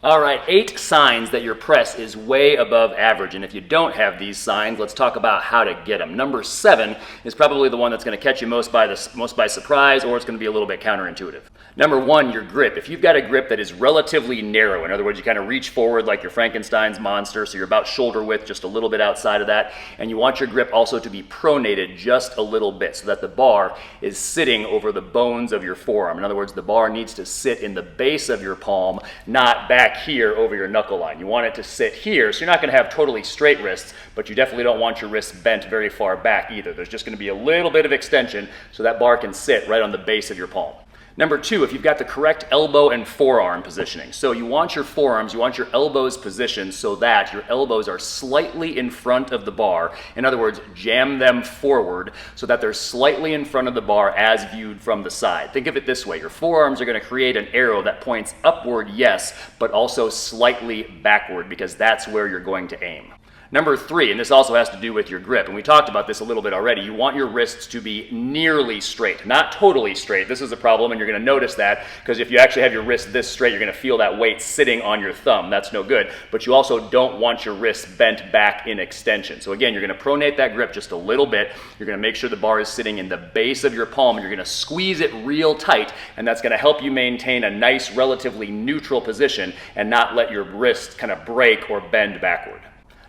All right, 8 signs that your press is way above average. And if you don't have these signs, let's talk about how to get them. Number 7 is probably the one that's going to catch you most by surprise, or it's going to be a little bit counterintuitive. Number 1, your grip. If you've got a grip that is relatively narrow, in other words, you kind of reach forward like your Frankenstein's monster, so you're about shoulder width, just a little bit outside of that, and you want your grip also to be pronated just a little bit so that the bar is sitting over the bones of your forearm. In other words, the bar needs to sit in the base of your palm, not back here over your knuckle line. You want it to sit here, so you're not going to have totally straight wrists, but you definitely don't want your wrists bent very far back either. There's just going to be a little bit of extension so that bar can sit right on the base of your palm. Number 2, if you've got the correct elbow and forearm positioning. So you want your forearms, you want your elbows positioned so that your elbows are slightly in front of the bar. In other words, jam them forward so that they're slightly in front of the bar as viewed from the side. Think of it this way. Your forearms are going to create an arrow that points upward, yes, but also slightly backward because that's where you're going to aim. Number 3, and this also has to do with your grip, and we talked about this a little bit already, you want your wrists to be nearly straight, not totally straight. This is a problem, and you're going to notice that, because if you actually have your wrist this straight, you're going to feel that weight sitting on your thumb. That's no good. But you also don't want your wrists bent back in extension. So again, you're going to pronate that grip just a little bit. You're going to make sure the bar is sitting in the base of your palm, and you're going to squeeze it real tight, and that's going to help you maintain a nice, relatively neutral position and not let your wrist kind of break or bend backward.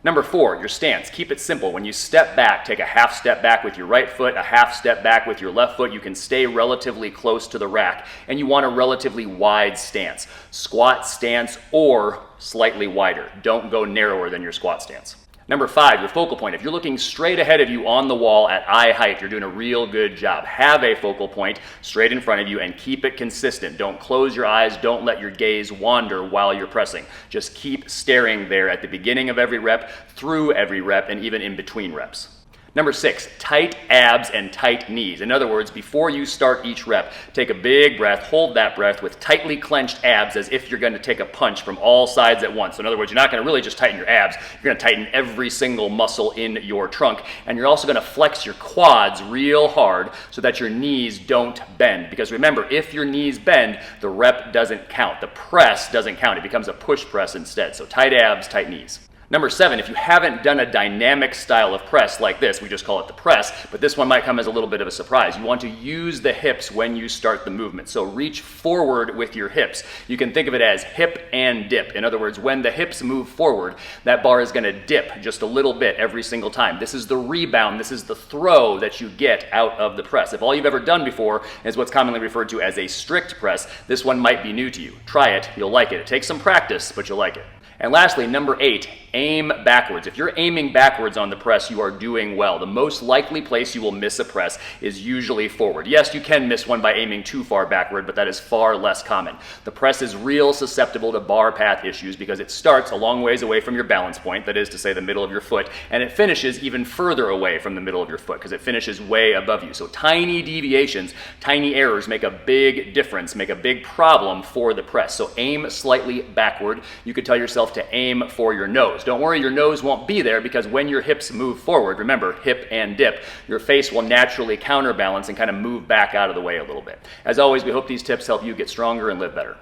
Number 4, your stance. Keep it simple. When you step back, take a half step back with your right foot, a half step back with your left foot. You can stay relatively close to the rack, and you want a relatively wide stance. Squat stance or slightly wider. Don't go narrower than your squat stance. Number 5, your focal point. If you're looking straight ahead of you on the wall at eye height, you're doing a real good job. Have a focal point straight in front of you and keep it consistent. Don't close your eyes. Don't let your gaze wander while you're pressing. Just keep staring there at the beginning of every rep, through every rep, and even in between reps. Number 6, tight abs and tight knees. In other words, before you start each rep, take a big breath, hold that breath with tightly clenched abs as if you're going to take a punch from all sides at once. So in other words, you're not going to really just tighten your abs, you're going to tighten every single muscle in your trunk, and you're also going to flex your quads real hard so that your knees don't bend. Because remember, if your knees bend, the rep doesn't count. The press doesn't count. It becomes a push press instead. So tight abs, tight knees. Number 7, if you haven't done a dynamic style of press like this, we just call it the press, but this one might come as a little bit of a surprise. You want to use the hips when you start the movement. So reach forward with your hips. You can think of it as hip and dip. In other words, when the hips move forward, that bar is going to dip just a little bit every single time. This is the rebound. This is the throw that you get out of the press. If all you've ever done before is what's commonly referred to as a strict press, this one might be new to you. Try it. You'll like it. It takes some practice, but you'll like it. And lastly, number 8, aim backwards. If you're aiming backwards on the press, you are doing well. The most likely place you will miss a press is usually forward. Yes, you can miss one by aiming too far backward, but that is far less common. The press is real susceptible to bar path issues because it starts a long ways away from your balance point, that is to say the middle of your foot, and it finishes even further away from the middle of your foot because it finishes way above you. So tiny deviations, tiny errors make a big difference, make a big problem for the press. So aim slightly backward. You could tell yourself to aim for your nose. Don't worry, your nose won't be there because when your hips move forward, remember, hip and dip, your face will naturally counterbalance and kind of move back out of the way a little bit. As always, we hope these tips help you get stronger and live better.